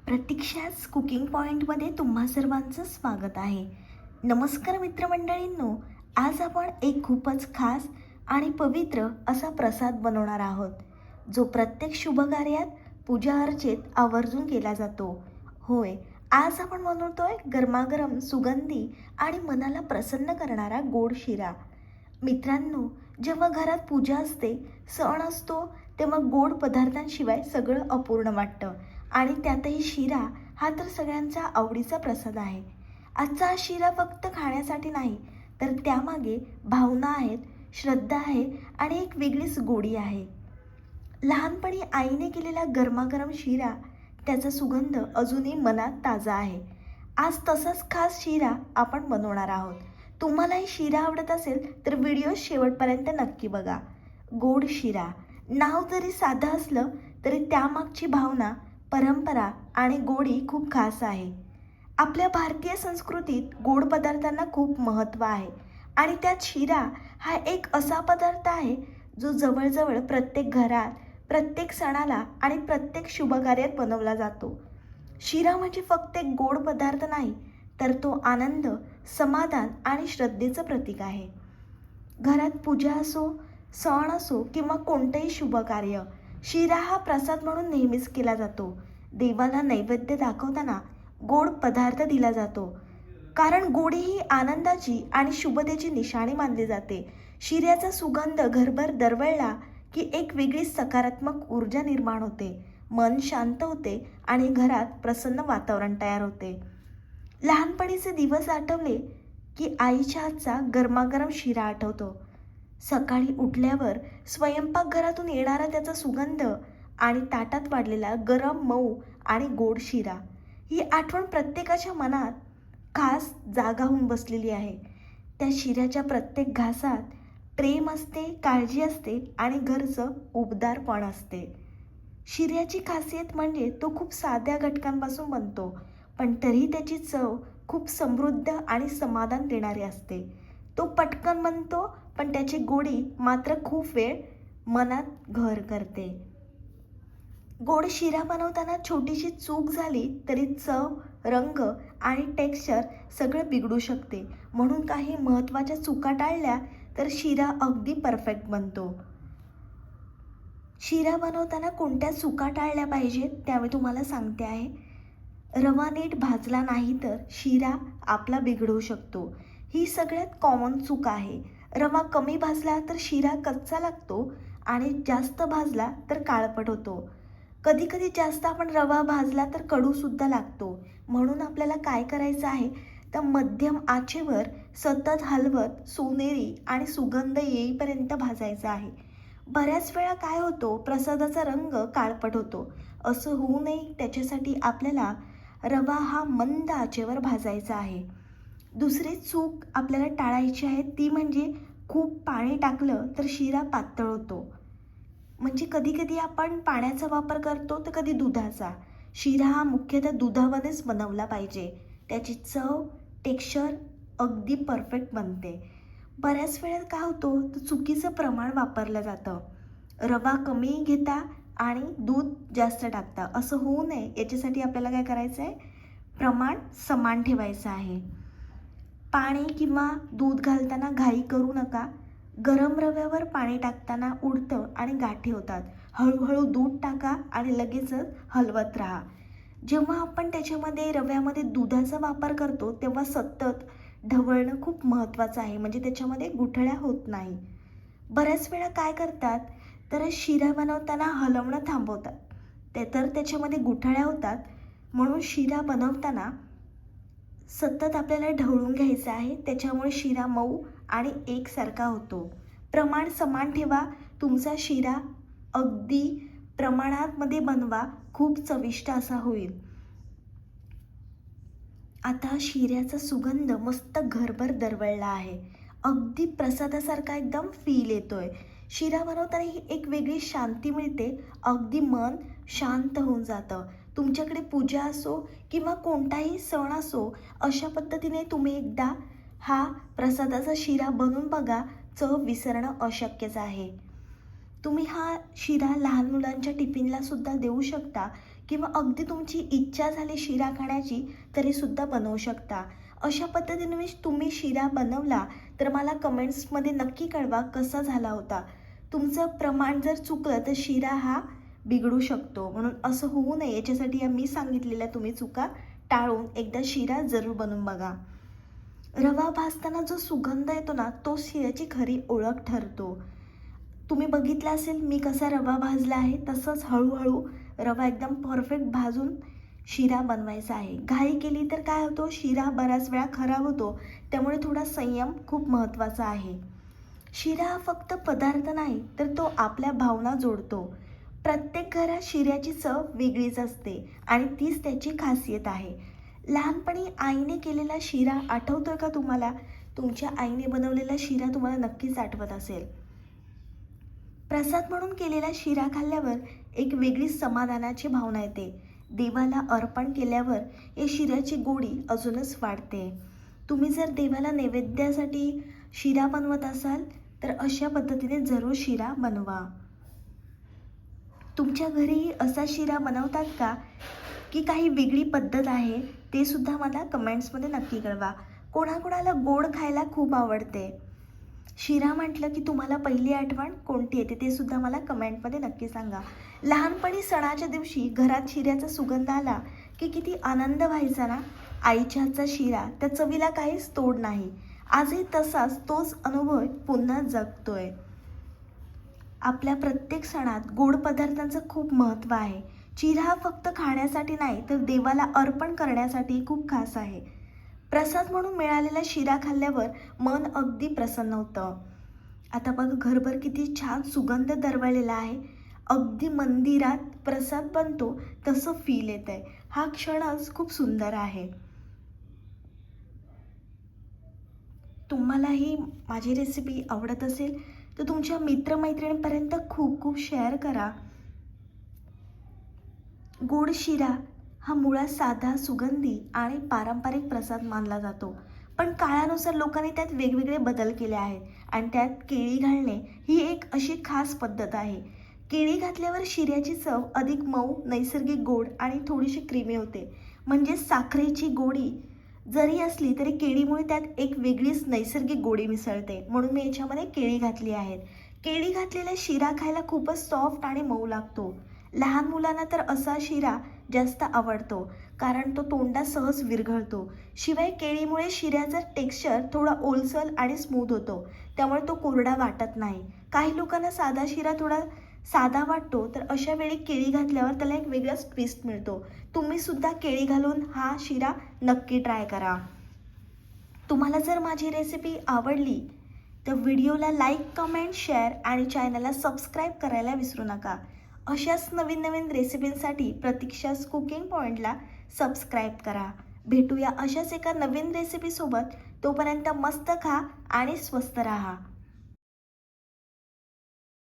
प्रतीक्षाच cooking पॉईंटमध्ये तुम्हा सर्वांचं स्वागत आहे. नमस्कार मित्रमंडळींनो, आज आपण एक खूपच खास आणि पवित्र असा प्रसाद बनवणार आहोत, जो प्रत्येक शुभकार्यात पूजा अर्चेत आवर्जून केला जातो. होय, आज आपण बनवतोय गरमागरम सुगंधी आणि मनाला प्रसन्न करणारा गोड शिरा. मित्रांनो, जेव्हा घरात पूजा असते, सण असतो, तेव्हा गोड पदार्थांशिवाय सगळं अपूर्ण वाटतं आणि त्यातही शिरा हा तर सगळ्यांचा आवडीचा प्रसाद आहे. आजचा हा शिरा फक्त खाण्यासाठी नाही, तर त्यामागे भावना आहेत, श्रद्धा आहे आणि एक वेगळीच गोडी आहे. लहानपणी आईने केलेला गरमागरम शिरा, त्याचा सुगंध अजूनही मनात ताजा आहे. आज तसाच खास शिरा आपण बनवणार आहोत. तुम्हालाही शिरा आवडत असेल तर व्हिडिओ शेवटपर्यंत नक्की बघा. गोड शिरा नाव जरी साधं असलं तरी त्यामागची भावना, परंपरा आणि गोडी खूप खास आहे. आपल्या भारतीय संस्कृतीत गोड पदार्थांना खूप महत्त्व आहे आणि त्यात शिरा हा एक असा पदार्थ आहे जो जवळजवळ प्रत्येक घरात, प्रत्येक सणाला आणि प्रत्येक शुभकार्यात बनवला जातो. शिरा म्हणजे फक्त एक गोड पदार्थ नाही, तर तो आनंद, समाधान आणि श्रद्धेचं प्रतीक आहे. घरात पूजा असो, सण असो किंवा कोणतेही शुभ कार्य, शिरा हा प्रसाद म्हणून नेहमीच केला जातो. देवाला नैवेद्य दाखवताना गोड पदार्थ दिला जातो, कारण गोडी ही आनंदाची आणि शुभतेची निशाणी मानली जाते. शिऱ्याचा सुगंध घरभर दरवळला की एक वेगळी सकारात्मक ऊर्जा निर्माण होते, मन शांत होते आणि घरात प्रसन्न वातावरण तयार होते. लहानपणीचे दिवस आठवले की आईच्या हातचा गरमागरम शिरा आठवतो. सकाळी उठल्यावर स्वयंपाकघरातून येणारा त्याचा सुगंध आणि ताटात वाढलेला गरम, मऊ आणि गोड शिरा, ही आठवण प्रत्येकाच्या मनात खास जागा होऊन बसलेली आहे. त्या शिऱ्याच्या प्रत्येक घासात प्रेम असते, काळजी असते आणि घरचं उबदारपण असते. शिऱ्याची खासियत म्हणजे तो खूप साध्या घटकांपासून बनतो, पण तरी त्याची चव खूप समृद्ध आणि समाधान देणारी असते. तो पटकन बनतो, पण त्याची गोडी मात्र खूप वेळ मनात घर करते. गोड शिरा बनवताना छोटीशी चूक झाली तरी चव, रंग आणि टेक्स्चर सगळं बिघडू शकते. म्हणून काही महत्त्वाच्या चुका टाळल्या तर शिरा अगदी परफेक्ट बनतो. शिरा बनवताना कोणत्या चुका टाळल्या पाहिजेत त्या मी तुम्हाला सांगते आहे. रवा नीट भाजला नाही तर शिरा आपला बिघडू शकतो. ही सगळ्यात कॉमन चूक आहे. रवा कमी भाजला तर शिरा कच्चा लागतो आणि जास्त भाजला तर काळपट होतो. कधी कधी जास्त आपण रवा भाजला तर कडूसुद्धा लागतो. म्हणून आपल्याला काय करायचं आहे, तर मध्यम आचेवर सतत हलवत सोनेरी आणि सुगंध येईपर्यंत भाजायचं आहे. बऱ्याच वेळा काय होतो, प्रसादाचा रंग काळपट होतो. असं होऊ नये त्याच्यासाठी आपल्याला रवा हा मंद आचेवर भाजायचा आहे. दुसरी चूक आपल्याला टाळायची आहे ती म्हणजे खूप पाणी टाकलं तर शिरा पातळ होतो. म्हणजे कधी कधी आपण पाण्याचा वापर करतो तर कधी दुधाचा. शिरा हा मुख्यतः दुधामध्येच बनवला पाहिजे. त्याची चव, टेक्स्चर अगदी परफेक्ट बनते. बऱ्याच वेळेला काय होतं, तर चुकीचं प्रमाण वापरलं जातं. रवा कमी घेता आणि दूध जास्त टाकता. असं होऊ नये याच्यासाठी आपल्याला काय करायचं आहे, प्रमाण समान ठेवायचं आहे. पाणी किंवा दूध घालताना घाई करू नका. गरम रव्यावर पाणी टाकताना उडतं आणि गाठी होतात. हळूहळू दूध टाका आणि लगेचच हलवत राहा. जेव्हा आपण त्याच्यामध्ये रव्यामध्ये दुधाचा वापर करतो तेव्हा सतत ढवळणं खूप महत्त्वाचं आहे, म्हणजे त्याच्यामध्ये गुठळ्या होत नाही. बऱ्याच वेळा काय करतात, तर शिरा बनवताना हलवणं थांबवतात, ते तर त्याच्यामध्ये गुठळ्या होतात. म्हणून शिरा बनवताना सतत आपल्याला ढवळून घ्यायचं आहे, त्याच्यामुळे शिरा मऊ आणि एकसारखा होतो. प्रमाण समान ठेवा. तुमचा शिरा अगदी प्रमाणामध्ये बनवा, खूप चविष्ट असा होईल. आता शिऱ्याचा सुगंध मस्त घरभर दरवळला आहे. अगदी प्रसादासारखा एकदम फील येतोय. शिरा बनवताना ही एक वेगळी शांती मिळते. अगदी मन शांत होऊन जातं. तुमच्याकडे पूजा असो किंवा कोणताही सण असो, अशा पद्धतीने तुम्ही एकदा हा प्रसादाचा शिरा बनवून बघा. चव विसरणं अशक्यच आहे. तुम्ही हा शिरा लहान मुलांच्या टिफिनला सुद्धा देऊ शकता किंवा अगदी तुमची इच्छा झाली शिरा खाण्याची तरीसुद्धा बनवू शकता. अशा पद्धतीने तुम्ही शिरा बनवला तर मला कमेंट्समध्ये नक्की कळवा कसा झाला होता. तुमचं प्रमाण जर चुकलं तर शिरा हा बिघडू शकतो, म्हणून असं होऊ नये याच्यासाठी या मी सांगितलेल्या तुम्ही चुका टाळून एकदा शिरा जरूर बनवून बघा. रवा भाजताना जो सुगंध येतो ना, तो शिऱ्याची खरी ओळख ठरतो. तुम्ही बघितलं असेल मी कसा रवा भाजला आहे, तसंच हळूहळू रवा एकदम परफेक्ट भाजून शिरा बनवायचा आहे. घाई केली तर काय होतो, शिरा बऱ्याच वेळा खराब होतो. त्यामुळे थोडा संयम खूप महत्त्वाचा आहे. शिरा हा फक्त पदार्थ नाही तर तो आपल्या भावना जोडतो. प्रत्येक घरात शिऱ्याची चव वेगळीच असते आणि तीच त्याची खासियत आहे. लहानपणी आईने केलेला शिरा आठवतोय का तुम्हाला? तुमच्या आईने बनवलेला शिरा तुम्हाला नक्कीच आठवत असेल. प्रसाद म्हणून केलेला शिरा खाल्ल्यावर एक वेगळी समाधानाची भावना येते. देवाला अर्पण केल्यावर या शिऱ्याची गोडी अजूनच वाढते. तुम्ही जर देवाला नैवेद्यासाठी शिरा बनवत असाल तर अशा पद्धतीने जरूर शिरा बनवा. तुमच्या घरी असा शिरा बनवतात का, की काही वेगळी पद्धत आहे, ते सुद्धा मला कमेंट्समध्ये नक्की कळवा. कोणाकोणाला गोड खायला खूप आवडते. शिरा म्हटलं की तुम्हाला पहिली आठवण कोणती येते ते सुद्धा मला कमेंटमध्ये नक्की सांगा. लहानपणी सणाच्या दिवशी घरात शिऱ्याचा सुगंध आला की किती आनंद व्हायचा ना. आईच्या हातचा शिरा, त्या चवीला काहीच तोड नाही. आजही तोच अनुभव पुन्हा जगतोय. आपल्या प्रत्येक सणात गोड पदार्थांचं खूप महत्त्व आहे. शिरा हा फक्त खाण्यासाठी नाही तर देवाला अर्पण करण्यासाठी खूप खास आहे. प्रसाद म्हणून मिळालेला शिरा खाल्ल्यावर मन अगदी प्रसन्न होतं. आता बघा घरभर किती छान सुगंध दरवळलेला आहे. अगदी मंदिरात प्रसाद बनतो तसं फील येत आहे. हा क्षणच खूप सुंदर आहे. तुम्हालाही माझी रेसिपी आवडत असेल तर तुमच्या मित्रमैत्रिणींपर्यंत खूप खूप शेअर करा. गोड शिरा हा मुळात साधा, सुगंधी आणि पारंपरिक प्रसाद मानला जातो. पण काळानुसार लोकांनी त्यात वेगवेगळे बदल केले आहेत आणि त्यात केळी घालणे ही एक अशी खास पद्धत आहे. केळी घातल्यावर शिऱ्याची चव अधिक मऊ, नैसर्गिक गोड आणि थोडीशी क्रीमी होते. म्हणजे साखरेची गोडी जरी असली तरी केळीमुळे त्यात एक वेगळीच नैसर्गिक गोडी मिसळते, म्हणून मी याच्यामध्ये केळी घातली आहेत. केळी घातलेला शिरा खायला खूपच सॉफ्ट आणि मऊ लागतो. लहान मुलांना तर असा शिरा जास्त आवडतो कारण तो तोंडात सहज विरघळतो. शिवाय केळीमुळे शिऱ्याचा टेक्स्चर थोडा ओलसर आणि स्मूथ होतो, त्यामुळे तो कोरडा वाटत नाही. काही लोकांना साधा शिरा थोडा साधा वाटतो, तर अशा वेळी केळी घातल्यावर त्याला एक वेगळाच ट्विस्ट मिळतो. तुम्ही सुद्धा केळी घालून हा शिरा नक्की ट्राय करा. तुम्हाला जर माझी रेसिपी आवडली तर व्हिडिओला लाईक, कमेंट, शेअर आणि चॅनलला सबस्क्राईब करायला विसरू नका. अशाच नवीन नवीन रेसिपींसाठी प्रतीक्षाच कुकिंग पॉईंटला सबस्क्राईब करा. भेटूया अशाच एका नवीन रेसिपीसोबत. तोपर्यंत मस्त खा आणि स्वस्त राहा.